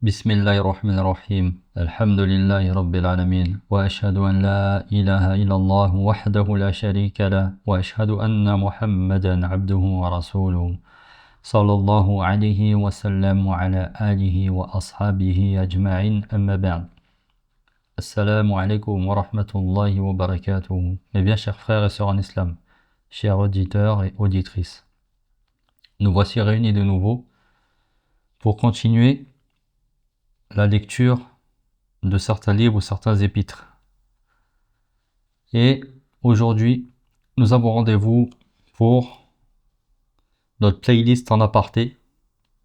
بسم الله الرحمن الرحيم الحمد لله رب العالمين وأشهد أن لا إله إلا الله وحده لا شريك له وأشهد أن محمدا عبده ورسوله صلى الله عليه وسلم وعلى آله وأصحابه أجمعين أما بعد Assalamu alaikum wa rahmatullahi wa barakatuh. Mes bien chers frères et sœurs en islam, chers auditeurs et auditrices, nous voici réunis de nouveau pour continuer la lecture de certains livres ou certains épîtres. Et aujourd'hui, nous avons rendez-vous pour notre playlist en aparté,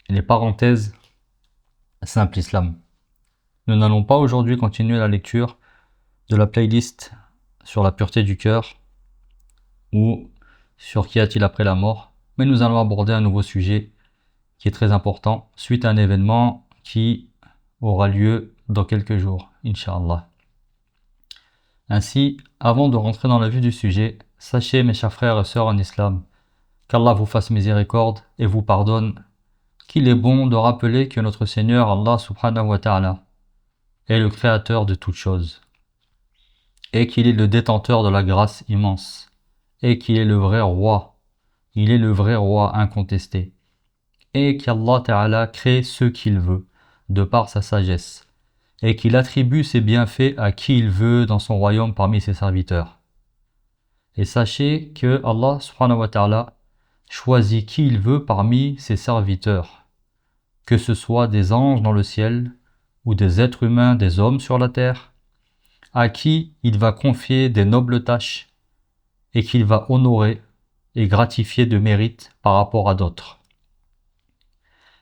les parenthèses Simple Islam. Nous n'allons pas aujourd'hui continuer la lecture de la playlist sur la pureté du cœur ou sur qu'y a-t-il après la mort, mais nous allons aborder un nouveau sujet qui est très important suite à un événement qui aura lieu dans quelques jours, Inch'Allah. Ainsi, avant de rentrer dans la vue du sujet, sachez mes chers frères et sœurs en islam, qu'Allah vous fasse miséricorde et vous pardonne, qu'il est bon de rappeler que notre Seigneur Allah subhanahu wa ta'ala est le créateur de toutes choses, et qu'il est le détenteur de la grâce immense, et qu'il est le vrai roi, il est le vrai roi incontesté, et qu'Allah ta'ala crée ce qu'il veut, de par sa sagesse, et qu'il attribue ses bienfaits à qui il veut dans son royaume parmi ses serviteurs. Et sachez que Allah subhanahu wa ta'ala choisit qui il veut parmi ses serviteurs, que ce soit des anges dans le ciel, ou des êtres humains, des hommes sur la terre, à qui il va confier des nobles tâches, et qu'il va honorer et gratifier de mérite par rapport à d'autres.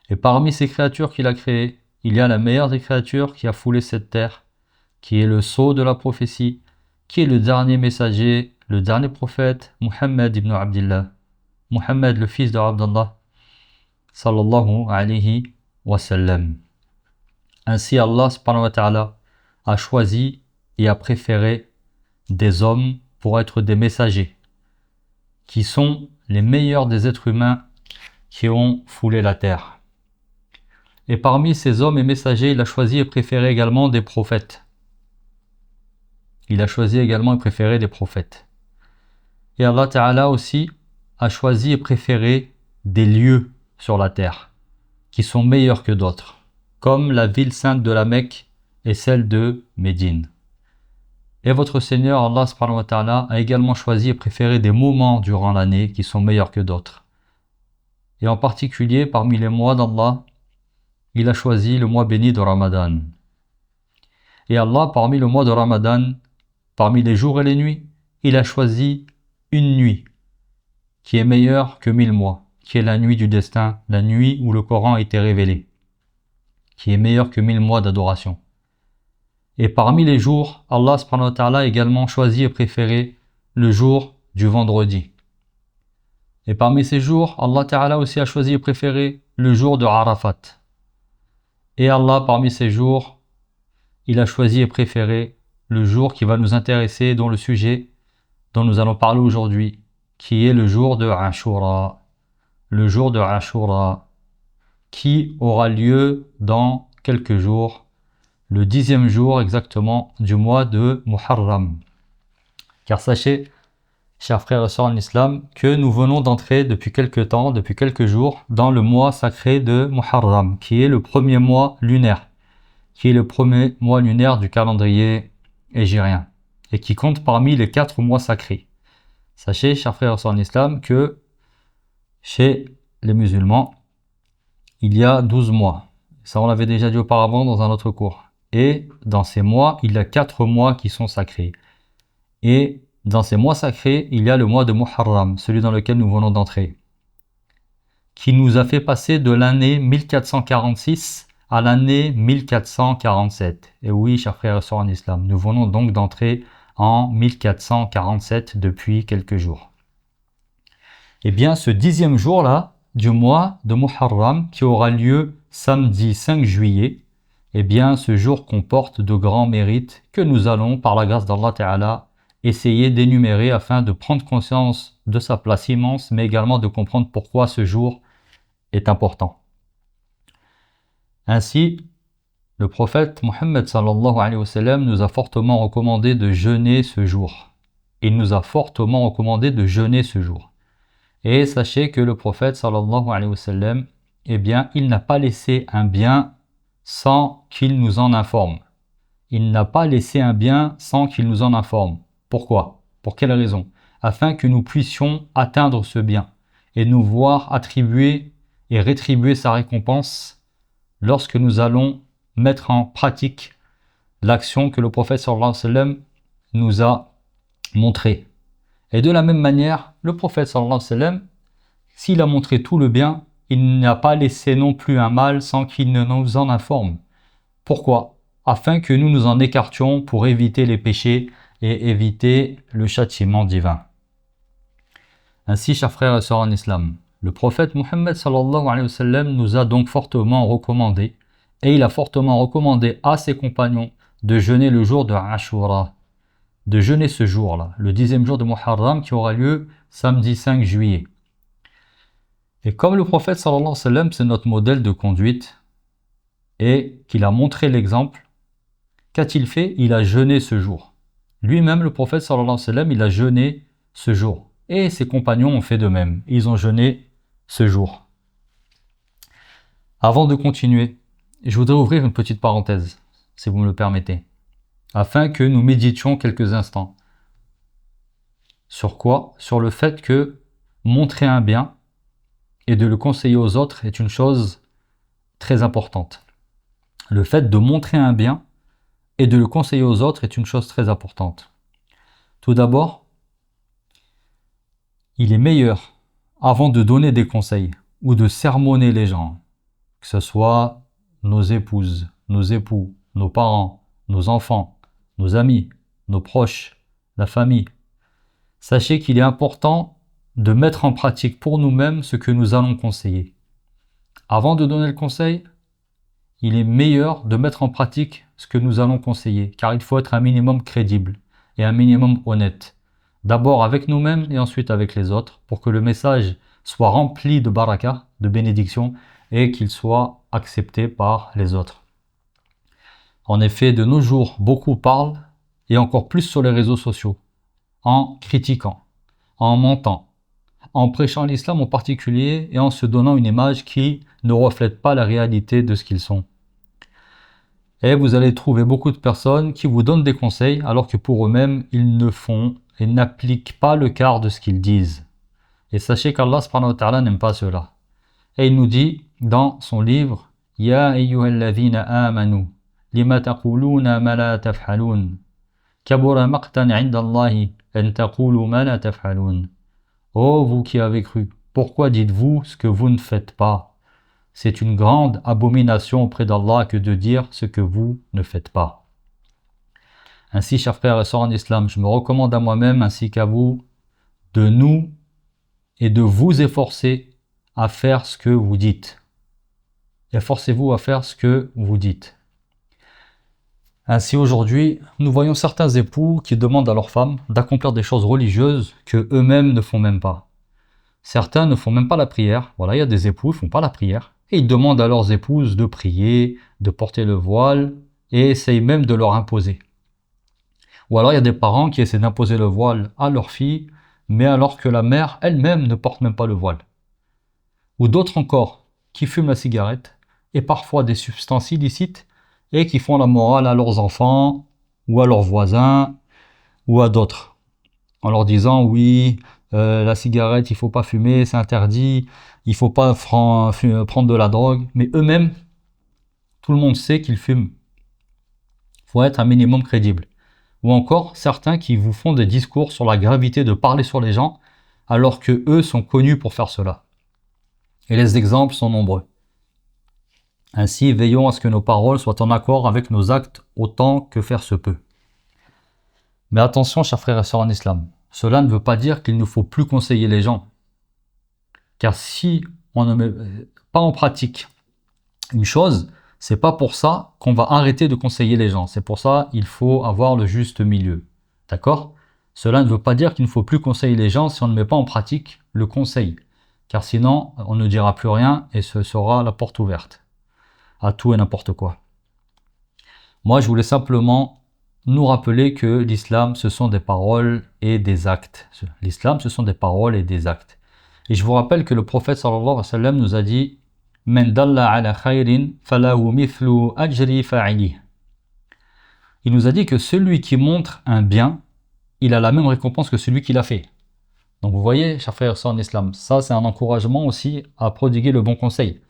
Et parmi ces créatures qu'il a créées, il y a la meilleure des créatures qui a foulé cette terre, qui est le sceau de la prophétie, qui est le dernier messager, le dernier prophète, Muhammad ibn Abdillah, Muhammad le fils de Abdallah, sallallahu alayhi wa sallam. Ainsi Allah subhanahu wa ta'ala a choisi et a préféré des hommes pour être des messagers, qui sont les meilleurs des êtres humains qui ont foulé la terre. Et parmi ces hommes et messagers, il a choisi et préféré également des prophètes. Il a choisi également et préféré des prophètes. Et Allah Ta'ala aussi a choisi et préféré des lieux sur la terre qui sont meilleurs que d'autres, comme la ville sainte de la Mecque et celle de Médine. Et votre Seigneur Allah subhanahu wa ta'ala a également choisi et préféré des moments durant l'année qui sont meilleurs que d'autres. Et en particulier parmi les mois d'Allah, il a choisi le mois béni de Ramadan. Et Allah, parmi le mois de Ramadan, parmi les jours et les nuits, il a choisi une nuit qui est meilleure que 1000 mois, qui est la nuit du destin, la nuit où le Coran a été révélé, qui est meilleure que 1000 mois d'adoration. Et parmi les jours, Allah subhanahu wa ta'ala a également choisi et préféré le jour du vendredi. Et parmi ces jours, Allah ta'ala aussi a choisi et préféré le jour de Arafat. Et Allah, parmi ces jours, il a choisi et préféré le jour qui va nous intéresser, dont le sujet dont nous allons parler aujourd'hui, qui est le jour de Ashura. Le jour de Ashura, qui aura lieu dans quelques jours, le 10e jour exactement du mois de Muharram. Car sachez, chers frères et sœurs en islam, que nous venons d'entrer depuis quelques temps, depuis quelques jours, dans le mois sacré de Muharram, qui est le premier mois lunaire, qui est le premier mois lunaire du calendrier hégirien, et qui compte parmi les 4 mois sacrés. Sachez, chers frères et sœurs en islam, que chez les musulmans, il y a 12 mois. Ça, on l'avait déjà dit auparavant dans un autre cours. Et dans ces mois, il y a 4 mois qui sont sacrés. Et dans ces mois sacrés, il y a le mois de Muharram, celui dans lequel nous venons d'entrer, qui nous a fait passer de l'année 1446 à l'année 1447. Et oui, chers frères et sœurs en islam, nous venons donc d'entrer en 1447 depuis quelques jours. Et bien, ce 10e jour-là du mois de Muharram, qui aura lieu samedi 5 juillet, eh bien, ce jour comporte de grands mérites que nous allons, par la grâce d'Allah Ta'ala, essayer d'énumérer afin de prendre conscience de sa place immense, mais également de comprendre pourquoi ce jour est important. Ainsi, Le prophète Mohammed sallallahu alayhi wa sallam nous a fortement recommandé de jeûner ce jour. Il nous a fortement recommandé de jeûner ce jour. Et sachez que le prophète sallallahu alayhi wa sallam, eh bien, il n'a pas laissé un bien sans qu'il nous en informe. Il n'a pas laissé un bien sans qu'il nous en informe. Pourquoi? Pour quelle raison? Afin que nous puissions atteindre ce bien et nous voir attribuer et rétribuer sa récompense lorsque nous allons mettre en pratique l'action que le prophète sallallahu alayhi wa sallam nous a montrée. Et de la même manière, le prophète sallallahu alayhi wa sallam, s'il a montré tout le bien, il n'a pas laissé non plus un mal sans qu'il ne nous en informe. Pourquoi? Afin que nous nous en écartions pour éviter les péchés et éviter le châtiment divin. Ainsi, chers frères et sœurs en islam, le prophète Mohammed sallallahu alayhi wa sallam nous a donc fortement recommandé, et il a fortement recommandé à ses compagnons de jeûner le jour de Ashura, de jeûner ce jour-là, le 10e jour de Muharram qui aura lieu samedi 5 juillet. Et comme le prophète sallallahu alayhi wa sallam, c'est notre modèle de conduite, et qu'il a montré l'exemple, qu'a-t-il fait? Il a jeûné ce jour. Lui-même, le prophète sallallahu alayhi wa sallam, il a jeûné ce jour. Et ses compagnons ont fait de même. Ils ont jeûné ce jour. Avant de continuer, je voudrais ouvrir une petite parenthèse, si vous me le permettez, afin que nous méditions quelques instants. Sur quoi? Sur le fait que montrer un bien et de le conseiller aux autres est une chose très importante. Le fait de montrer un bien et de le conseiller aux autres est une chose très importante. Tout d'abord, il est meilleur, avant de donner des conseils ou de sermonner les gens, que ce soit nos épouses, nos époux, nos parents, nos enfants, nos amis, nos proches, la famille, sachez qu'il est important de mettre en pratique pour nous-mêmes ce que nous allons conseiller. Avant de donner le conseil, il est meilleur de mettre en pratique ce que nous allons conseiller, car il faut être un minimum crédible et un minimum honnête. D'abord avec nous-mêmes et ensuite avec les autres, pour que le message soit rempli de baraka, de bénédiction, et qu'il soit accepté par les autres. En effet, de nos jours, beaucoup parlent, et encore plus sur les réseaux sociaux, en critiquant, en mentant, en prêchant l'islam en particulier, et en se donnant une image qui ne reflète pas la réalité de ce qu'ils sont. Et vous allez trouver beaucoup de personnes qui vous donnent des conseils, alors que pour eux-mêmes, ils ne font et n'appliquent pas le quart de ce qu'ils disent. Et sachez qu'Allah subhanahu wa ta'ala n'aime pas cela. Et il nous dit dans son livre Ya ayyuhalladhina amanu lima taquluna ma la taf'alun kabura maqtan 'inda Allahi an taqulu ma la taf'alun. Ô vous qui avez cru, pourquoi dites-vous ce que vous ne faites pas? C'est une grande abomination auprès d'Allah que de dire ce que vous ne faites pas. Ainsi, chers frères et sœurs en islam, je me recommande à moi-même ainsi qu'à vous de nous et de vous efforcer à faire ce que vous dites. Efforcez-vous à faire ce que vous dites. Ainsi, aujourd'hui, nous voyons certains époux qui demandent à leurs femmes d'accomplir des choses religieuses que eux-mêmes ne font même pas. Certains ne font même pas la prière. Voilà, il y a des époux qui ne font pas la prière. Et ils demandent à leurs épouses de prier, de porter le voile, et essayent même de leur imposer. Ou alors il y a des parents qui essaient d'imposer le voile à leur fille, mais alors que la mère elle-même ne porte même pas le voile. Ou d'autres encore qui fument la cigarette et parfois des substances illicites et qui font la morale à leurs enfants ou à leurs voisins ou à d'autres en leur disant oui, la cigarette il faut pas fumer, c'est interdit, il faut pas prendre de la drogue, mais eux-mêmes, tout le monde sait qu'ils fument. Il faut être un minimum crédible. Ou encore certains qui vous font des discours sur la gravité de parler sur les gens alors que eux sont connus pour faire cela. Et les exemples sont nombreux. Ainsi, veillons à ce que nos paroles soient en accord avec nos actes autant que faire se peut. Mais attention, chers frères et sœurs en islam, cela ne veut pas dire qu'il ne faut plus conseiller les gens. Car si on ne met pas en pratique une chose, c'est pas pour ça qu'on va arrêter de conseiller les gens. C'est pour ça qu'il faut avoir le juste milieu. D'accord? Cela ne veut pas dire qu'il ne faut plus conseiller les gens si on ne met pas en pratique le conseil. Car sinon, on ne dira plus rien et ce sera la porte ouverte à tout et n'importe quoi. Moi, je voulais simplement nous rappeler que l'islam, ce sont des paroles et des actes. L'islam, ce sont des paroles et des actes. Et je vous rappelle que le prophète sallallahu alayhi wa sallam nous a dit « Men dalla ala khayrin falahu mithlu ajri fa'ilih » Il nous a dit que celui qui montre un bien, il a la même récompense que celui qui l'a fait. Donc vous voyez, chers frères et sœurs en islam, ça c'est un encouragement aussi à prodiguer le bon conseil.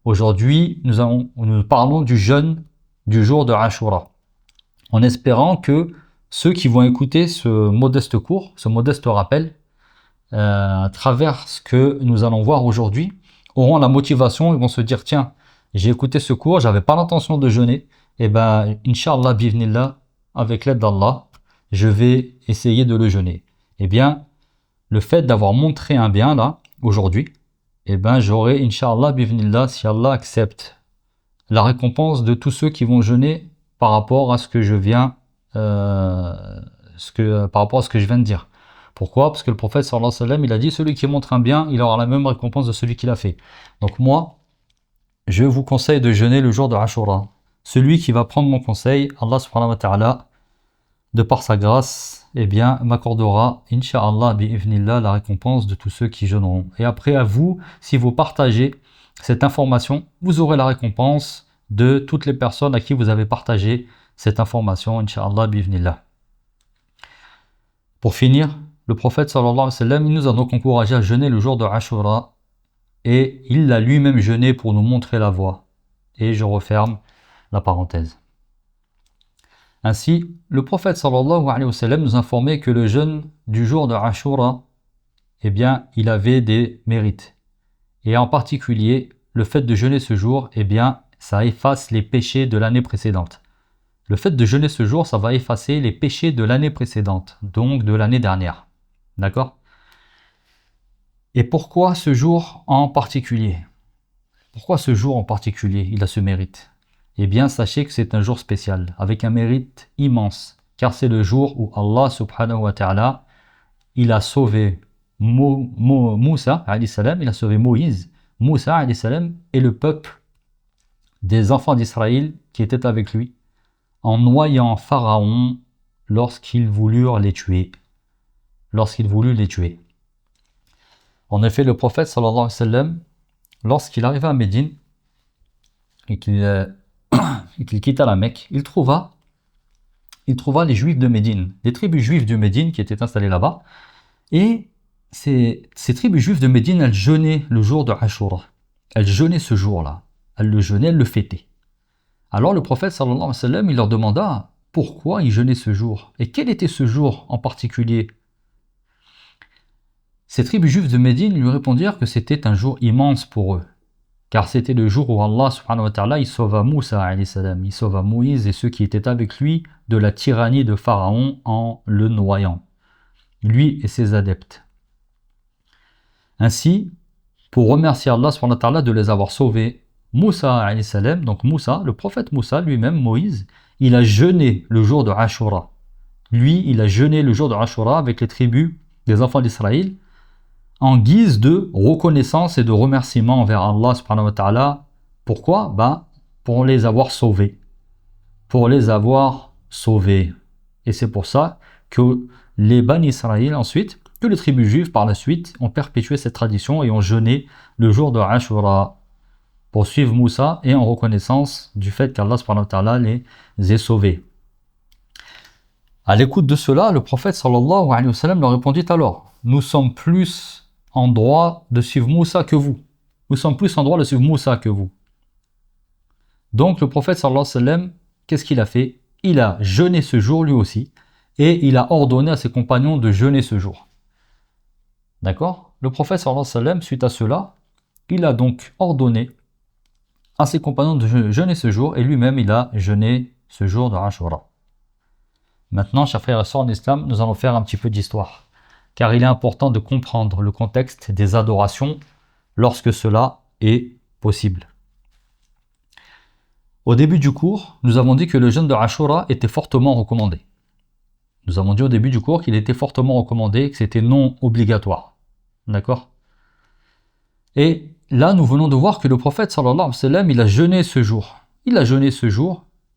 Aujourd'hui, nous parlons du jeûne du jour de Ashura, en espérant que ceux qui vont écouter ce modeste cours, ce modeste rappel, à travers ce que nous allons voir aujourd'hui, auront la motivation, ils vont se dire, tiens, j'ai écouté ce cours, j'avais pas l'intention de jeûner, et ben, Inch'Allah, bi'idhnillah, avec l'aide d'Allah, je vais essayer de le jeûner. Eh bien, le fait d'avoir montré un bien là, aujourd'hui, eh ben, j'aurai, Inch'Allah, bi'idhnillah, si Allah accepte, la récompense de tous ceux qui vont jeûner par rapport à ce que je viens, par rapport à ce que je viens de dire. Pourquoi? Parce que le prophète sallallahu alayhi wa sallam, il a dit, celui qui montre un bien, il aura la même récompense de celui qui l'a fait. Donc moi, je vous conseille de jeûner le jour de Ashura. Celui qui va prendre mon conseil, Allah subhanahu wa ta'ala, de par sa grâce, eh bien, m'accordera, Inch'Allah, bi'idhnillah, la récompense de tous ceux qui jeûneront. Et après, à vous, si vous partagez cette information, vous aurez la récompense de toutes les personnes à qui vous avez partagé cette information, Inch'Allah, bi'idhnillah. Pour finir, le prophète sallallahu alayhi wa sallam, il nous a donc encouragé à jeûner le jour de Ashura et il l'a lui-même jeûné pour nous montrer la voie. Et je referme la parenthèse. Ainsi, le prophète sallallahu alayhi wa sallam nous informait que le jeûne du jour de Ashura, eh bien, il avait des mérites. Et en particulier, le fait de jeûner ce jour, eh bien, ça efface les péchés de l'année précédente. Le fait de jeûner ce jour, ça va effacer les péchés de l'année précédente, donc de l'année dernière. D'accord? Et pourquoi ce jour en particulier? Pourquoi ce jour en particulier, il a ce mérite? Eh bien, sachez que c'est un jour spécial, avec un mérite immense, car c'est le jour où Allah subhanahu wa ta'ala, il a sauvé Moussa, alayhi salam, il a sauvé Moïse, Moussa, alayhi salam, et le peuple des enfants d'Israël qui étaient avec lui, en noyant Pharaon lorsqu'ils voulurent les tuer. En effet, le prophète sallallahu alayhi wa sallam, lorsqu'il arriva à Médine et qu'il quitta la Mecque, il trouva les Juifs de Médine, les tribus juives de Médine qui étaient installées là-bas. Et ces tribus juives de Médine, elles jeûnaient le jour de Ashura. Elles jeûnaient ce jour-là. Elles le jeûnaient, elles le fêtaient. Alors le prophète sallallahu alayhi wa sallam, il leur demanda pourquoi ils jeûnaient ce jour et quel était ce jour en particulier. Ces tribus juives de Médine lui répondirent que c'était un jour immense pour eux, car c'était le jour où Allah subhanahu wa ta'ala il sauva Moussa alayhi salam, il sauva Moïse et ceux qui étaient avec lui de la tyrannie de Pharaon en le noyant, lui et ses adeptes. Ainsi, pour remercier Allah subhanahu wa ta'ala de les avoir sauvés, Moussa alayhi salam, donc Moussa, le prophète Moussa lui-même, Moïse, il a jeûné le jour de Ashura. Lui, il a jeûné le jour de Ashura avec les tribus des enfants d'Israël en guise de reconnaissance et de remerciement envers Allah subhanahu wa ta'ala. Pourquoi? Pour les avoir sauvés. Et c'est pour ça que les Bani Israël ensuite, que les tribus juives par la suite, ont perpétué cette tradition et ont jeûné le jour de Ashura pour suivre Moussa et en reconnaissance du fait qu'Allah subhanahu wa ta'ala les ait sauvés. À l'écoute de cela, le prophète sallallahu alayhi wa sallam leur répondit alors: nous sommes plus en droit de suivre Moussa que vous. Donc le prophète sallallahu alayhi wa sallam, qu'est-ce qu'il a fait? Il a jeûné ce jour lui aussi et il a ordonné à ses compagnons de jeûner ce jour. D'accord? Le prophète sallallahu alayhi wa sallam, suite à cela, il a donc ordonné à ses compagnons de jeûner ce jour et lui-même il a jeûné ce jour de Ashura. Maintenant, chers frères et sœurs en islam, nous allons faire un petit peu d'histoire, car il est important de comprendre le contexte des adorations lorsque cela est possible. Au début du cours, nous avons dit que le jeûne de Ashura était fortement recommandé. Nous avons dit au début du cours qu'il était fortement recommandé et que c'était non obligatoire. D'accord? Et là, nous venons de voir que le prophète sallallahu alayhi wa sallam, il a jeûné ce jour.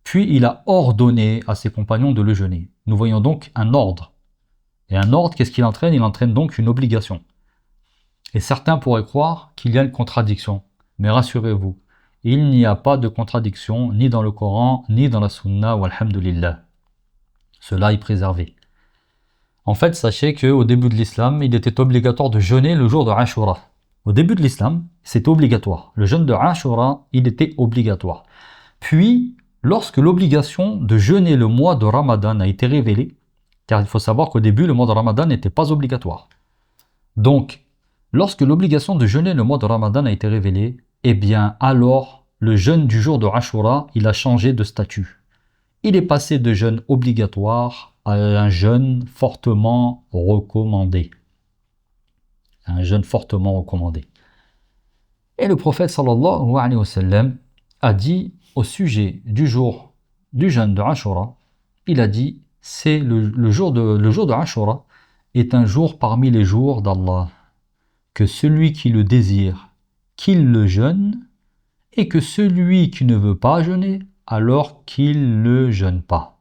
Puis il a ordonné à ses compagnons de le jeûner. Nous voyons donc un ordre. Et un ordre, qu'est-ce qu'il entraîne? Il entraîne donc une obligation. Et certains pourraient croire qu'il y a une contradiction. Mais rassurez-vous, il n'y a pas de contradiction ni dans le Coran, ni dans la Sunna, walhamdulillah. Cela est préservé. En fait, sachez qu'au début de l'islam, il était obligatoire de jeûner le jour de Ashura. Au début de l'islam, c'était obligatoire. Le jeûne de Ashura, il était obligatoire. Puis, lorsque l'obligation de jeûner le mois de Ramadan a été révélée, car il faut savoir qu'au début, le mois de Ramadan n'était pas obligatoire. Donc, lorsque l'obligation de jeûner le mois de Ramadan a été révélée, eh bien, alors, le jeûne du jour de Ashura, il a changé de statut. Il est passé de jeûne obligatoire à un jeûne fortement recommandé. Un jeûne fortement recommandé. Et le prophète sallallahu alayhi wa sallam a dit au sujet du jour du jeûne de Ashura, il a dit, c'est le jour de Ashura est un jour parmi les jours d'Allah, que celui qui le désire, qu'il le jeûne, et que celui qui ne veut pas jeûner, alors qu'il ne jeûne pas.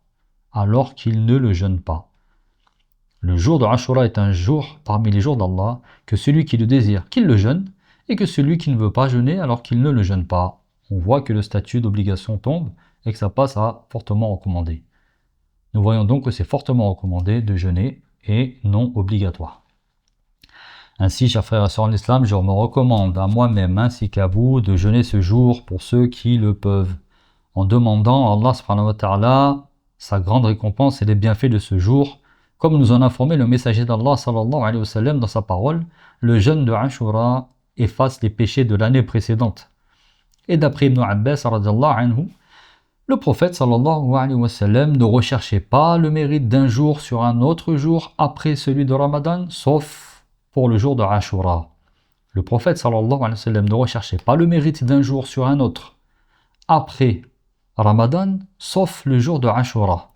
Alors qu'il ne le jeûne pas. Le jour de Ashura est un jour parmi les jours d'Allah, que celui qui le désire, qu'il le jeûne, et que celui qui ne veut pas jeûner, alors qu'il ne le jeûne pas. On voit que le statut d'obligation tombe et que ça passe à fortement recommandé. Nous voyons donc que c'est fortement recommandé de jeûner et non obligatoire. Ainsi, chers frères et sœurs en islam, je me recommande à moi-même ainsi qu'à vous de jeûner ce jour pour ceux qui le peuvent, en demandant à Allah subhanahu wa ta'ala sa grande récompense et les bienfaits de ce jour, comme nous en a informé le messager d'Allah sallallahu alayhi wa sallam dans sa parole, le jeûne de Ashura efface les péchés de l'année précédente. Et d'après Ibn Abbas radiyallahu anhu, le prophète sallallahu alayhi wa sallam ne recherchait pas le mérite d'un jour sur un autre jour après celui de Ramadan, sauf pour le jour de Ashura. Le prophète sallallahu alayhi wa sallam ne recherchait pas le mérite d'un jour sur un autre après Ramadan, sauf le jour de Ashura.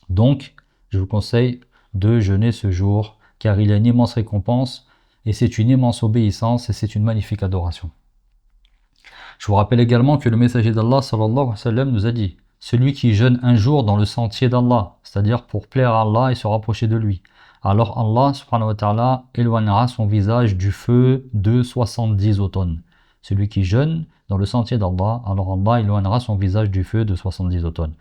Donc, je vous conseille de jeûner ce jour, car il y a une immense récompense, et c'est une immense obéissance, et c'est une magnifique adoration. Je vous rappelle également que le messager d'Allah sallallahu alayhi wa sallam nous a dit, celui qui jeûne un jour dans le sentier d'Allah, c'est-à-dire pour plaire à Allah et se rapprocher de lui, alors Allah subhanahu wa ta'ala éloignera son visage du feu de 70 automnes. Celui qui jeûne dans le sentier d'Allah, alors Allah éloignera son visage du feu de 70 automnes.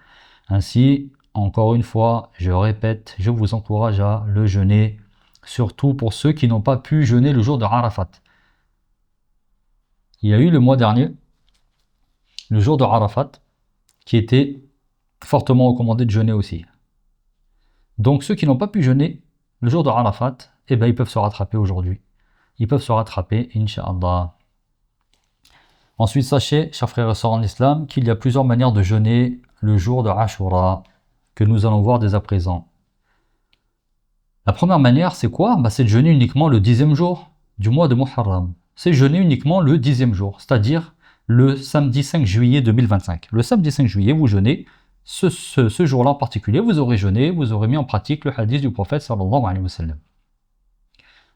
Ainsi, encore une fois, je répète, je vous encourage à le jeûner, surtout pour ceux qui n'ont pas pu jeûner le jour de Arafat. Il y a eu le mois dernier, le jour de Arafat, qui était fortement recommandé de jeûner aussi. Donc ceux qui n'ont pas pu jeûner le jour de Arafat, eh bien, ils peuvent se rattraper aujourd'hui. Ils peuvent se rattraper, Inch'Allah. Ensuite, sachez, chers frères et sœurs en islam, qu'il y a plusieurs manières de jeûner le jour de Ashura, que nous allons voir dès à présent. La première manière, c'est quoi? C'est de jeûner uniquement le 10e jour du mois de Muharram. C'est jeûner uniquement le 10e jour, c'est-à-dire le samedi 5 juillet 2025. Le samedi 5 juillet, vous jeûnez. Ce jour-là en particulier, vous aurez jeûné, vous aurez mis en pratique le hadith du prophète sallallahu alayhi wa sallam.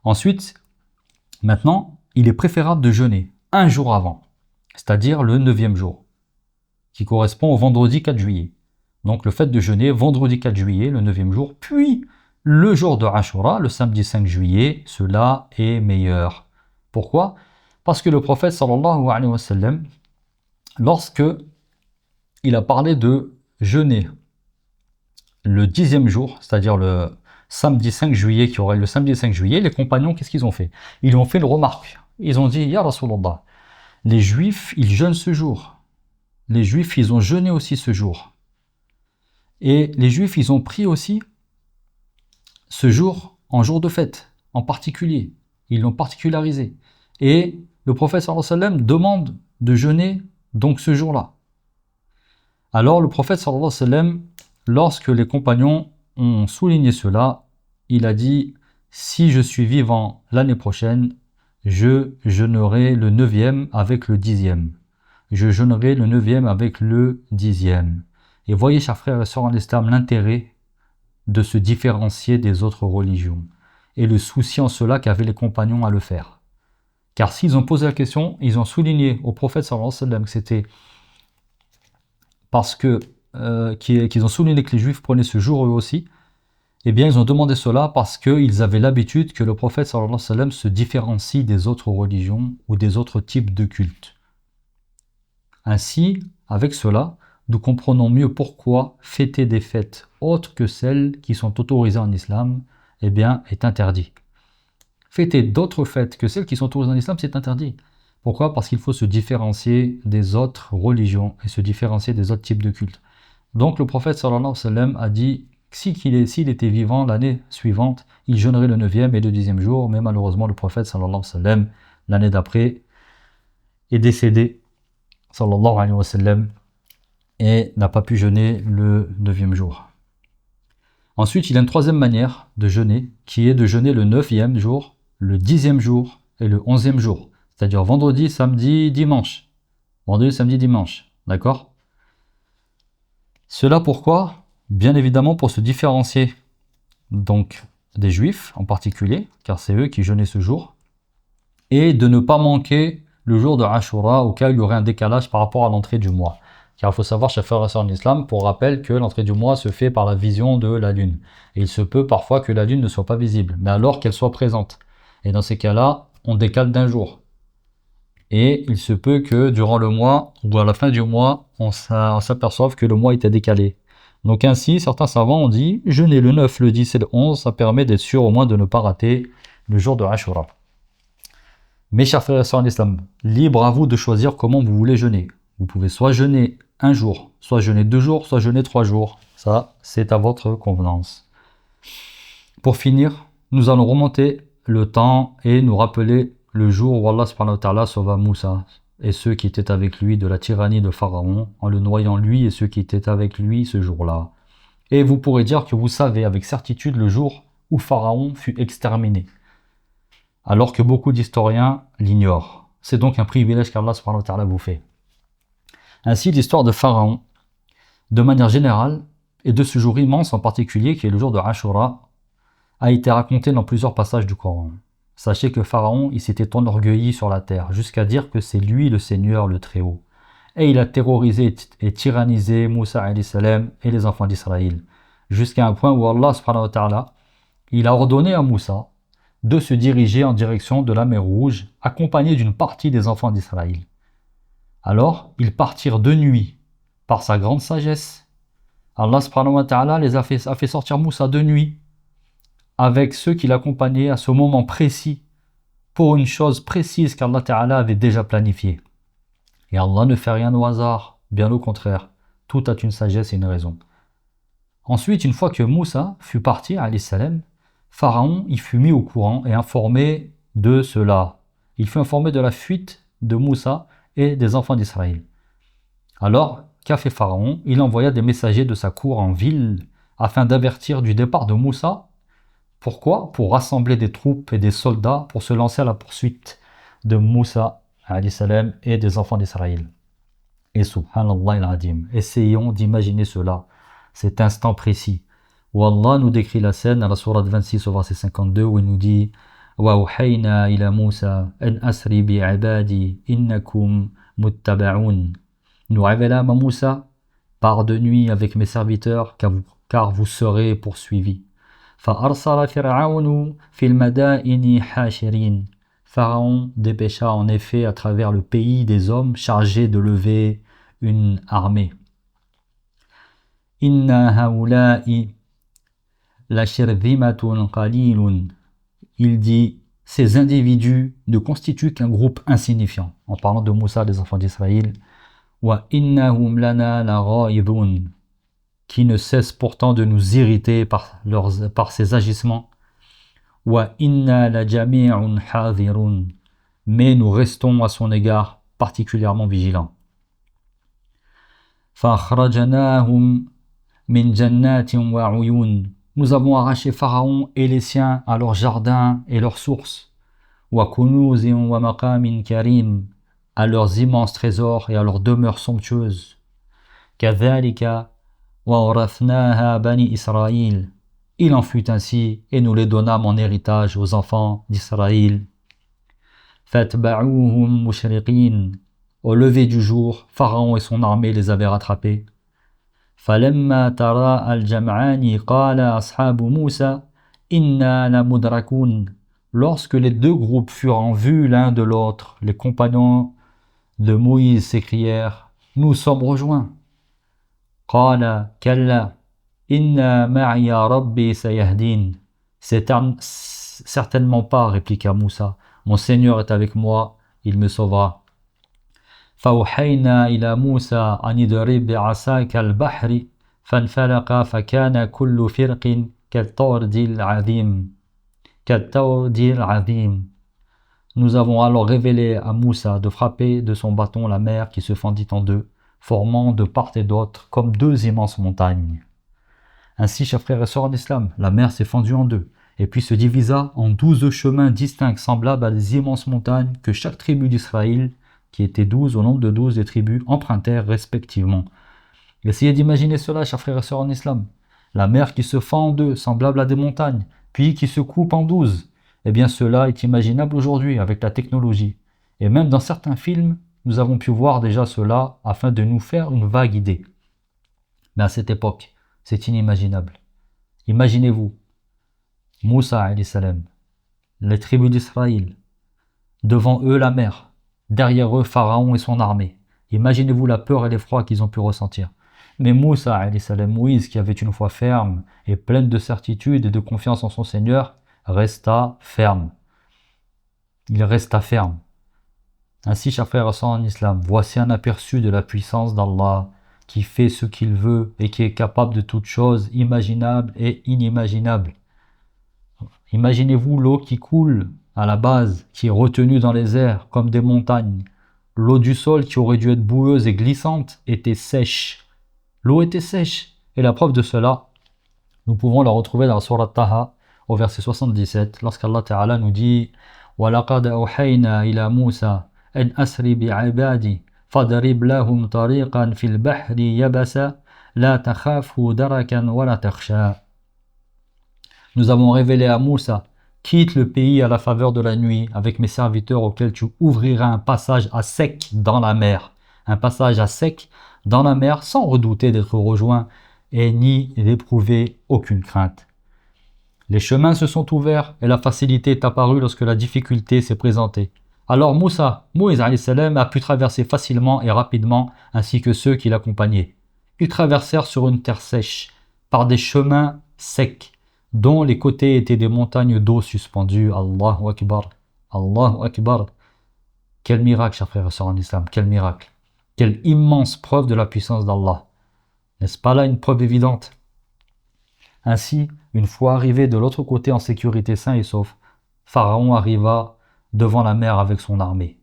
Ensuite, maintenant, il est préférable de jeûner un jour avant, c'est-à-dire le 9e jour, qui correspond au vendredi 4 juillet. Donc le fait de jeûner vendredi 4 juillet, le 9e jour, puis le jour de Ashura, le samedi 5 juillet, cela est meilleur. Pourquoi? Parce que le prophète sallallahu alayhi wa sallam, lorsque il a parlé de jeûner le 10e jour, c'est-à-dire le samedi 5 juillet, qui aurait le samedi 5 juillet, les compagnons, qu'est-ce qu'ils ont fait? Ils ont fait une remarque. Ils ont dit, Ya Rasulallah, les juifs, ils jeûnent ce jour. Les juifs, ils ont jeûné aussi ce jour. Et les juifs, ils ont pris aussi ce jour en jour de fête, en particulier. Ils l'ont particularisé. Et le prophète sallallahu alayhi wa sallam demande de jeûner donc ce jour-là. Alors le prophète sallallahu alayhi wa sallam, lorsque les compagnons ont souligné cela, il a dit, si je suis vivant l'année prochaine, je jeûnerai le 9e avec le 10e. Je jeûnerai le 9e avec le 10e. Et voyez, chers frères et sœurs en islam, l'intérêt de se différencier des autres religions et le souci en cela qu'avaient les compagnons à le faire. Car s'ils ont posé la question, ils ont souligné au prophète sallallahu alayhi wa sallam que c'était parce que qu'ils ont souligné que les Juifs prenaient ce jour eux aussi, eh bien, ils ont demandé cela parce qu'ils avaient l'habitude que le prophète sallallahu alayhi wa sallam se différencie des autres religions ou des autres types de cultes. Ainsi, avec cela, nous comprenons mieux pourquoi fêter des fêtes autres que celles qui sont autorisées en islam, eh bien, est interdit. Fêter d'autres fêtes que celles qui sont autorisées en islam, c'est interdit. Pourquoi ? Parce qu'il faut se différencier des autres religions et se différencier des autres types de cultes. Donc le prophète sallallahu alayhi wa sallam a dit s'il était vivant l'année suivante, il jeûnerait le 9e et le 10e jour, mais malheureusement le prophète sallallahu alayhi wa sallam, l'année d'après, est décédé sallallahu alayhi wa sallam et n'a pas pu jeûner le 9e jour. Ensuite, il y a une troisième manière de jeûner, qui est de jeûner le 9e jour, le 10e jour et le 11e jour. C'est-à-dire vendredi, samedi, dimanche. Vendredi, samedi, dimanche. D'accord ? Cela pourquoi ? Bien évidemment pour se différencier donc des Juifs en particulier, car c'est eux qui jeûnaient ce jour, et de ne pas manquer le jour de Ashura, au cas où il y aurait un décalage par rapport à l'entrée du mois. Car il faut savoir, chers frères et sœurs en islam, pour rappel que l'entrée du mois se fait par la vision de la lune. Et il se peut parfois que la lune ne soit pas visible, mais alors qu'elle soit présente. Et dans ces cas-là, on décale d'un jour. Et il se peut que durant le mois, ou à la fin du mois, on s'aperçoive que le mois était décalé. Donc ainsi, certains savants ont dit, jeûner le 9, le 10 et le 11, ça permet d'être sûr au moins de ne pas rater le jour de Ashura. Mes chers frères et sœurs en islam, libre à vous de choisir comment vous voulez jeûner. Vous pouvez soit jeûner un jour, soit jeûner 2 jours, soit jeûner 3 jours. Ça, c'est à votre convenance. Pour finir, nous allons remonter le temps et nous rappeler le jour où Allah subhanahu wa ta'ala sauva Moussa et ceux qui étaient avec lui de la tyrannie de Pharaon, en le noyant lui et ceux qui étaient avec lui ce jour-là. Et vous pourrez dire que vous savez avec certitude le jour où Pharaon fut exterminé, alors que beaucoup d'historiens l'ignorent. C'est donc un privilège qu'Allah subhanahu wa ta'ala vous fait. Ainsi, l'histoire de Pharaon, de manière générale, et de ce jour immense en particulier, qui est le jour de Ashura, a été racontée dans plusieurs passages du Coran. Sachez que Pharaon, il s'était enorgueilli sur la terre, jusqu'à dire que c'est lui le Seigneur, le Très-Haut. Et il a terrorisé et tyrannisé Moussa alayhi salam et les enfants d'Israël, jusqu'à un point où Allah subhanahu wa ta'ala, il a ordonné à Moussa de se diriger en direction de la mer Rouge, accompagné d'une partie des enfants d'Israël. Alors, ils partirent de nuit, par sa grande sagesse. Allah subhanahu wa ta'ala a fait sortir Moussa de nuit, avec ceux qui l'accompagnaient à ce moment précis, pour une chose précise qu'Allah ta'ala avait déjà planifiée. Et Allah ne fait rien au hasard, bien au contraire, tout a une sagesse et une raison. Ensuite, une fois que Moussa fut parti, alayhi salam, Pharaon il fut mis au courant et informé de cela. Il fut informé de la fuite de Moussa et des enfants d'Israël. Alors, qu'a fait Pharaon ? Il envoya des messagers de sa cour en ville afin d'avertir du départ de Moussa. Pourquoi ? Pour rassembler des troupes et des soldats pour se lancer à la poursuite de Moussa alayhi salam et des enfants d'Israël. Et subhanallah al-adim, essayons d'imaginer cela, cet instant précis, où Allah nous décrit la scène à la sourate 26 au verset 52, où il nous dit وَأَوْحَيْنَا إِلَى مُوسَى أَنْ أَسْرِ بِعِبَادِي إِنَّكُمْ مُتَّبَعُونَ. Nous révélâmes à Moussa, pars de nuit avec mes serviteurs, car vous serez poursuivis. فَأَرْسَلَ فِرْعَوْنُ فِي الْمَدَائِنِ حَاشِرِينَ. Pharaon dépêcha en effet à travers le pays des hommes chargés de lever une armée. Inna haoula'i la shirzimatun qalilun. Il dit, ces individus ne constituent qu'un groupe insignifiant. En parlant de Moussa, des enfants d'Israël. Wa innahum lana la ghaidun. Qui ne cessent pourtant de nous irriter par ses agissements. Wa inna la jami'un hadirun. Mais nous restons à son égard particulièrement vigilants. Fakhrajnahum min jannatin wa uyun. Nous avons arraché Pharaon et les siens à leurs jardins et leurs sources. Wa kunuzin wa maqamin karim. À leurs immenses trésors et à leurs demeures somptueuses. Kadhalika wa urathnaha bani Israël. Il en fut ainsi, et nous les donnâmes en héritage aux enfants d'Israël. Fatba'uhum mushriqin. Au lever du jour, Pharaon et son armée les avaient rattrapés. فلما تراءى الجمعان قال أصحاب موسى إنا لمدركون. Lorsque les deux groupes furent en vue l'un de l'autre, les compagnons de Moïse s'écrièrent: Nous sommes rejoints. قال كلا إن معي ربي سيهدين. C'est certainement pas, répliqua Moussa. Mon Seigneur est avec moi, il me sauvera. فأوحينا إلى موسى أن اضرب بعصاك البحر فانفلق فكان كل فرق كالطود العظيم. Nous avons alors révélé à Moussa de frapper de son bâton la mer qui se fendit en deux, formant de part et d'autre comme deux immenses montagnes. Ainsi, chers frères et sœurs en islam, la mer s'est fendue en deux, et puis se divisa en 12 chemins distincts semblables à des immenses montagnes que chaque tribu d'Israël, qui était 12 au nombre de 12 des tribus, empruntèrent respectivement. Essayez d'imaginer cela, chers frères et sœurs en islam. La mer qui se fend en deux, semblable à des montagnes, puis qui se coupe en 12. Eh bien cela est imaginable aujourd'hui avec la technologie. Et même dans certains films, nous avons pu voir déjà cela afin de nous faire une vague idée. Mais à cette époque, c'est inimaginable. Imaginez-vous, Moussa alayhi salam, les tribus d'Israël, devant eux la mer, derrière eux Pharaon et son armée. Imaginez-vous la peur et l'effroi qu'ils ont pu ressentir. Mais Moussa alayhi salam, Moïse, qui avait une foi ferme et pleine de certitude et de confiance en son Seigneur, resta ferme. Il resta ferme. Ainsi, chers frères et sœurs en islam, voici un aperçu de la puissance d'Allah, qui fait ce qu'il veut et qui est capable de toutes choses imaginables et inimaginables. Imaginez-vous l'eau qui coule à la base, qui est retenue dans les airs comme des montagnes. L'eau du sol, qui aurait dû être boueuse et glissante, était sèche. L'eau était sèche. Et la preuve de cela, nous pouvons la retrouver dans la sourate Taha, au verset 77, lorsqu'Allah Ta'ala nous dit وَلَقَدْ أَوْحَيْنَا إِلَى مُوسَى أَنْ أَسْرِ بِعِبَادِي فَضَرِبْ لَهُمْ طَرِيقًا فِي الْبَحْرِ يَبَسًا لَا تَخَافُ دَرَكًا وَلَا تَخْشَى. Nous avons révélé à Moussa: quitte le pays à la faveur de la nuit avec mes serviteurs auxquels tu ouvriras un passage à sec dans la mer. Un passage à sec dans la mer sans redouter d'être rejoint et ni d'éprouver aucune crainte. Les chemins se sont ouverts et la facilité est apparue lorsque la difficulté s'est présentée. Alors Moïse alayhi salam a pu traverser facilement et rapidement ainsi que ceux qui l'accompagnaient. Ils traversèrent sur une terre sèche, par des chemins secs, dont les côtés étaient des montagnes d'eau suspendues. Allahu Akbar, Allahu Akbar. Quel miracle, chers frères et sœurs en islam, quel miracle. Quelle immense preuve de la puissance d'Allah. N'est-ce pas là une preuve évidente? Ainsi, une fois arrivé de l'autre côté en sécurité sain et sauf, Pharaon arriva devant la mer avec son armée.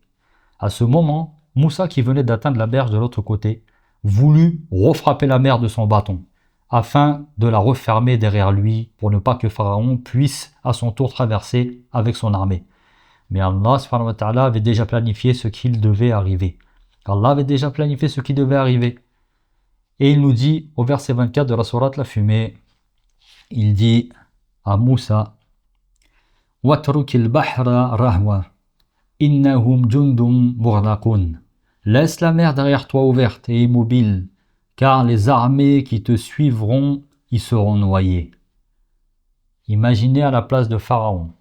À ce moment, Moussa, qui venait d'atteindre la berge de l'autre côté, voulut refrapper la mer de son bâton, afin de la refermer derrière lui pour ne pas que Pharaon puisse à son tour traverser avec son armée. Mais Allah subhanahu wa ta'ala avait déjà planifié ce qu'il devait arriver. Allah avait déjà planifié ce qui devait arriver. Et il nous dit au verset 24 de la sourate La Fumée, il dit à Moussa: وَاتْرُكِ الْبَحْرَ رَهْوًا إِنَّهُمْ جُنْدٌ مُغْرَقُونَ. Laisse la mer derrière toi ouverte et immobile, car les armées qui te suivront y seront noyées. Imaginez à la place de Pharaon,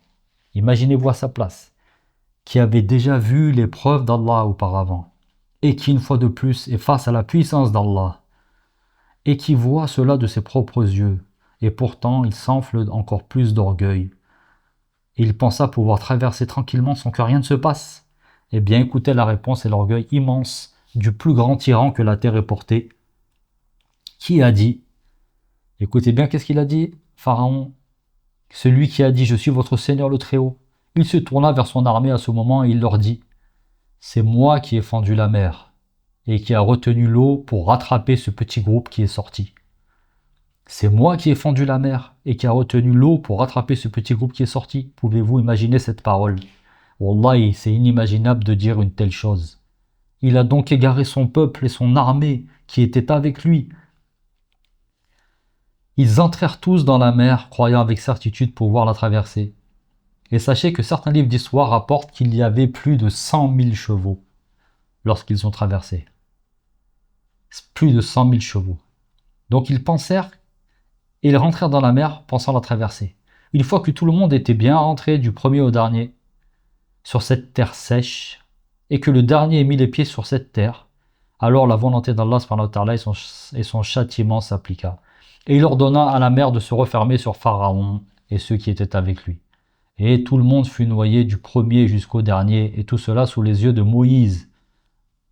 imaginez-vous à sa place, qui avait déjà vu les preuves d'Allah auparavant, et qui une fois de plus est face à la puissance d'Allah, et qui voit cela de ses propres yeux, et pourtant il s'enfle encore plus d'orgueil. Et il pensa pouvoir traverser tranquillement sans que rien ne se passe. Eh bien, écoutez la réponse et l'orgueil immense du plus grand tyran que la terre ait porté, qui a dit, écoutez bien qu'est-ce qu'il a dit, Pharaon, celui qui a dit: je suis votre Seigneur le Très-Haut. Il se tourna vers son armée à ce moment et il leur dit: c'est moi qui ai fendu la mer et qui a retenu l'eau pour rattraper ce petit groupe qui est sorti. C'est moi qui ai fendu la mer et qui a retenu l'eau pour rattraper ce petit groupe qui est sorti. Pouvez-vous imaginer cette parole? Wallahi, c'est inimaginable de dire une telle chose. Il a donc égaré son peuple et son armée qui était avec lui. Ils entrèrent tous dans la mer, croyant avec certitude pouvoir la traverser. Et sachez que certains livres d'histoire rapportent qu'il y avait plus de 100 000 chevaux lorsqu'ils ont traversé. Plus de 100 000 chevaux. Donc ils pensèrent, et ils rentrèrent dans la mer pensant la traverser. Une fois que tout le monde était bien rentré du premier au dernier sur cette terre sèche, et que le dernier ait mis les pieds sur cette terre, alors la volonté d'Allah subhanahu wa ta'ala et son châtiment s'appliqua. Et il ordonna à la mer de se refermer sur Pharaon et ceux qui étaient avec lui. Et tout le monde fut noyé du premier jusqu'au dernier, et tout cela sous les yeux de Moïse.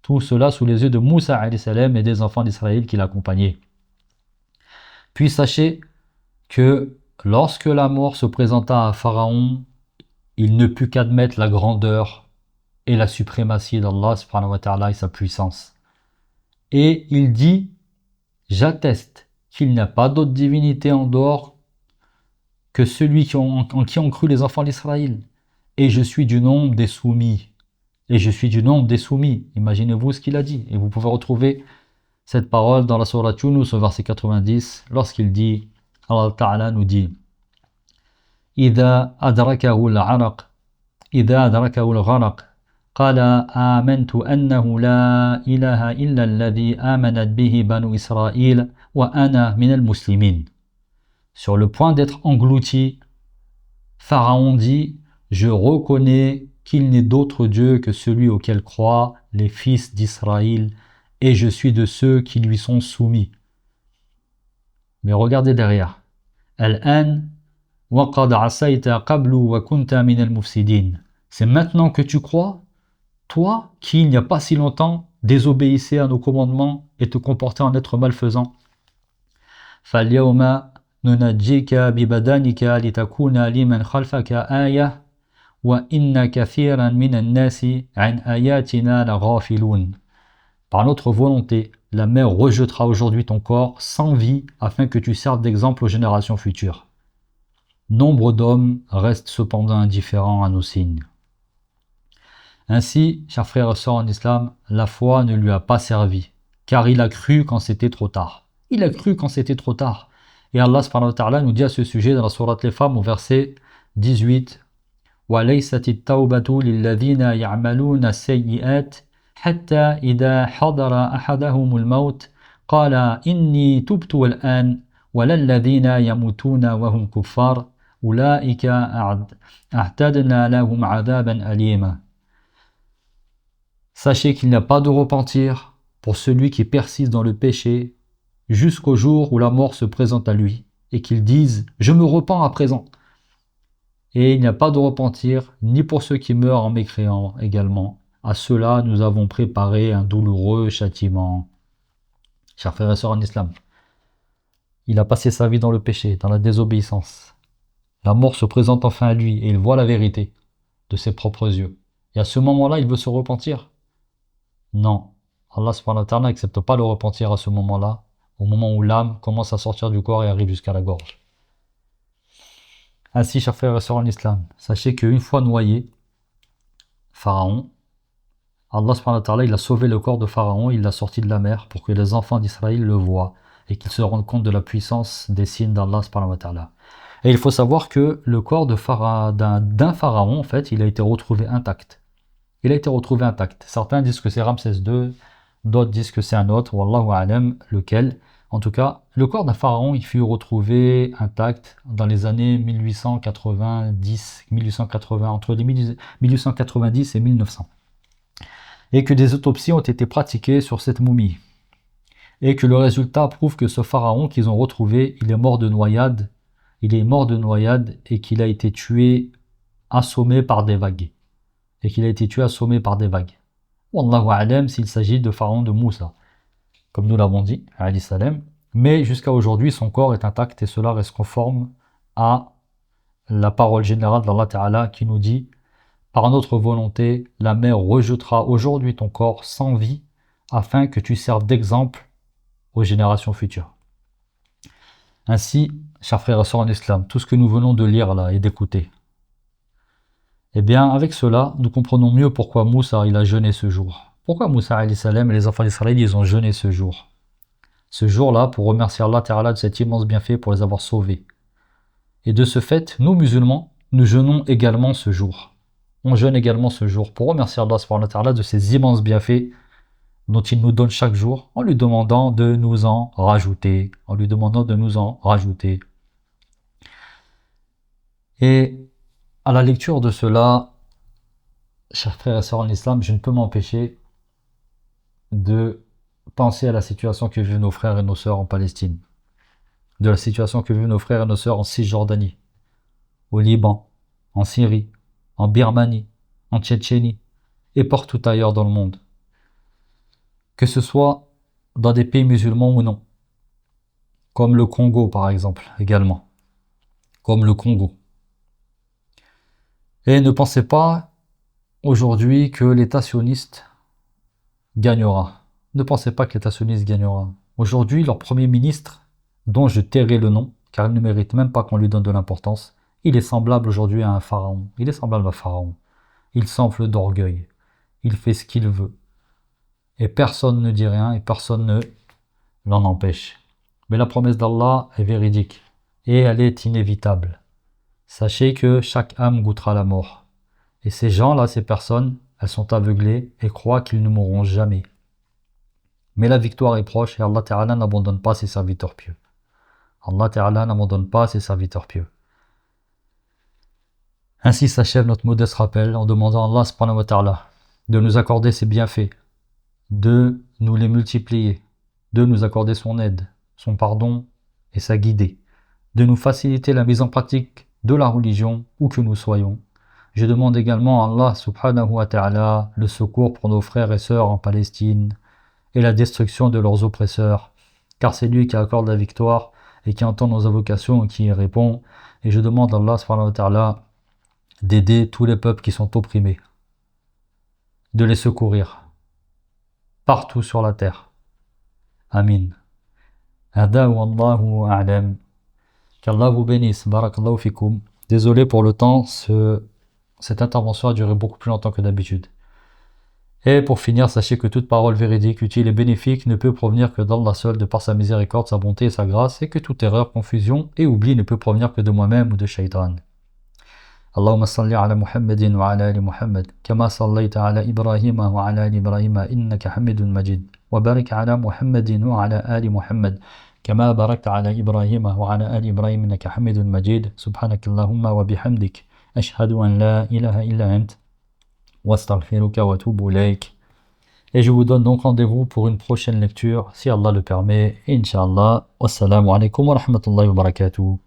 Tout cela sous les yeux de Moussa alayhi salam et des enfants d'Israël qui l'accompagnaient. Puis sachez que lorsque la mort se présenta à Pharaon, il ne put qu'admettre la grandeur et la suprématie d'Allah subhanahu wa ta'ala et sa puissance. Et il dit, j'atteste qu'il n'y a pas d'autre divinité en dehors que celui en qui ont cru les enfants d'Israël. Et je suis du nombre des soumis. Et je suis du nombre des soumis. Imaginez-vous ce qu'il a dit. Et vous pouvez retrouver cette parole dans la sourate Yunus au verset 90, lorsqu'il dit, Allah Ta'ala nous dit, إذا أدركه العرق إذا أدركه الغرق قال آمنت أنه لا إله إلا الذي آمنت به بنو إسرائيل وأنا من المسلمين. Sur le point d'être englouti, Pharaon dit, je reconnais qu'il n'est d'autre Dieu que celui auquel croient les fils d'Israël, et je suis de ceux qui lui sont soumis. Mais regardez derrière. Al-an wa qad asayta qablu wa kunta min al-mufsidin. C'est maintenant que tu crois, toi qui, il n'y a pas si longtemps, désobéissais à nos commandements et te comportais en être malfaisant. فَالْيَوْمَ نُنَجِّيكَ بِبَدَنِكَ لِتَكُونَ لِمَنْ خَلْفَكَ آيَةً وَإِنَّ كَثِيرًا مِنَ النَّاسِ عَنْ آيَاتِنَا لَغَافِلُونَ. Par notre volonté, la mer rejettera aujourd'hui ton corps sans vie afin que tu serves d'exemple aux générations futures. Nombre d'hommes restent cependant indifférents à nos signes. Ainsi, chers frères et sœurs en islam, la foi ne lui a pas servi, car il a cru quand c'était trop tard. Il a cru quand c'était trop tard. Et Allah subhanahu wa ta'ala nous dit à ce sujet dans la sourate Les Femmes au verset 18, وَلَيْسَتِ التَّوْبَةُ لِلَّذِينَ يَعْمَلُونَ السَّيِّئَاتِ حتى إذا حضر أحدهم الموت قال إني تبت الآن ولا الذين يموتون وهم كفار أولئك أعتدنا لهم عذابا أليما. Sachez qu'il n'y a pas de repentir pour celui qui persiste dans le péché jusqu'au jour où la mort se présente à lui et qu'il dise « Je me repens à présent ». Et il n'y a pas de repentir ni pour ceux qui meurent en mécréant également. À cela, nous avons préparé un douloureux châtiment. Chers frères et sœurs en islam, il a passé sa vie dans le péché, dans la désobéissance. La mort se présente enfin à lui et il voit la vérité de ses propres yeux. Et à ce moment-là, il veut se repentir. Non, Allah subhanahu wa ta'ala n'accepte pas le repentir à ce moment-là, au moment où l'âme commence à sortir du corps et arrive jusqu'à la gorge. Ainsi, chers frères et sœurs en islam, sachez qu'une fois noyé, Pharaon, Allah subhanahu wa ta'ala, il a sauvé le corps de Pharaon, il l'a sorti de la mer pour que les enfants d'Israël le voient et qu'ils se rendent compte de la puissance des signes d'Allah subhanahu wa ta'ala. Et il faut savoir que le corps d'un pharaon, en fait, il a été retrouvé intact. Il a été retrouvé intact. Certains disent que c'est Ramsès II, d'autres disent que c'est un autre, wallahu a'lam, lequel. En tout cas, le corps d'un pharaon, il fut retrouvé intact dans les années 1880, entre les 1890 et 1900. Et que des autopsies ont été pratiquées sur cette momie. Et que le résultat prouve que ce pharaon qu'ils ont retrouvé, il est mort de noyade. Il est mort de noyade et qu'il a été tué, assommé par des vagues. Wallahu a'lam s'il s'agit de pharaon de Moussa, comme nous l'avons dit, alayhi salam. Mais jusqu'à aujourd'hui, son corps est intact et cela reste conforme à la parole générale d'Allah Ta'ala qui nous dit « Par notre volonté, la mer rejettera aujourd'hui ton corps sans vie afin que tu serves d'exemple aux générations futures. » Ainsi, chers frères et sœurs en islam, tout ce que nous venons de lire là et d'écouter, eh bien, avec cela, nous comprenons mieux pourquoi Moussa il a jeûné ce jour. Pourquoi Moussa alayhi salam et les enfants d'Israël ils ont jeûné ce jour. Ce jour-là, pour remercier Allah Ta'ala de cet immense bienfait pour les avoir sauvés. Et de ce fait, nous musulmans, nous jeûnons également ce jour. On jeûne également ce jour pour remercier Allah Ta'ala de ses immenses bienfaits dont il nous donne chaque jour en lui demandant de nous en rajouter, en lui demandant de nous en rajouter. Et à la lecture de cela, chers frères et sœurs en islam, je ne peux m'empêcher de penser à la situation que vivent nos frères et nos sœurs en Palestine, de la situation que vivent nos frères et nos sœurs en Cisjordanie, au Liban, en Syrie, en Birmanie, en Tchétchénie et partout ailleurs dans le monde. Que ce soit dans des pays musulmans ou non, comme le Congo par exemple également, comme le Congo. Et ne pensez pas aujourd'hui que l'État sioniste gagnera. Ne pensez pas que l'État sioniste gagnera. Aujourd'hui, leur premier ministre, dont je tairai le nom, car il ne mérite même pas qu'on lui donne de l'importance, il est semblable aujourd'hui à un pharaon. Il est semblable à un pharaon. Il s'enfle d'orgueil. Il fait ce qu'il veut. Et personne ne dit rien et personne ne l'en empêche. Mais la promesse d'Allah est véridique et elle est inévitable. Sachez que chaque âme goûtera la mort. Et ces gens-là, ces personnes, elles sont aveuglées et croient qu'ils ne mourront jamais. Mais la victoire est proche et Allah Ta'ala n'abandonne pas ses serviteurs pieux. Allah Ta'ala n'abandonne pas ses serviteurs pieux. Ainsi s'achève notre modeste rappel en demandant à Allah Subhanahu wa Ta'ala de nous accorder ses bienfaits, de nous les multiplier, de nous accorder son aide, son pardon et sa guidée, de nous faciliter la mise en pratique de la religion où que nous soyons. Je demande également à Allah Subhanahu wa Ta'ala le secours pour nos frères et sœurs en Palestine et la destruction de leurs oppresseurs, car c'est lui qui accorde la victoire et qui entend nos invocations et qui y répond. Et je demande à Allah Subhanahu wa Ta'ala d'aider tous les peuples qui sont opprimés, de les secourir partout sur la terre. Amin. Hada wallahu a'lam. Qu'Allah vous bénisse. Barakallahu fikum. Désolé pour le temps, cette intervention a duré beaucoup plus longtemps que d'habitude. Et pour finir, sachez que toute parole véridique, utile et bénéfique ne peut provenir que d'Allah seul, de par sa miséricorde, sa bonté et sa grâce, et que toute erreur, confusion et oubli ne peut provenir que de moi-même ou de Shaitan. اللهم صل على محمد وعلى آل محمد كما صليت على إبراهيم وعلى آل إبراهيم إنك حميد مجيد وبارك على محمد وعلى آل محمد كما باركت على إبراهيم وعلى آل إبراهيم إنك حميد مجيد سبحانك اللهم وبحمدك أشهد أن لا إله إلا أنت واستغفرك وأتوب إليك. Et je vous donne donc rendez-vous pour une prochaine lecture, si Allah le permet, Inch'Allah. Wassalamu alaikum wa rahmatullahi wa barakatuh.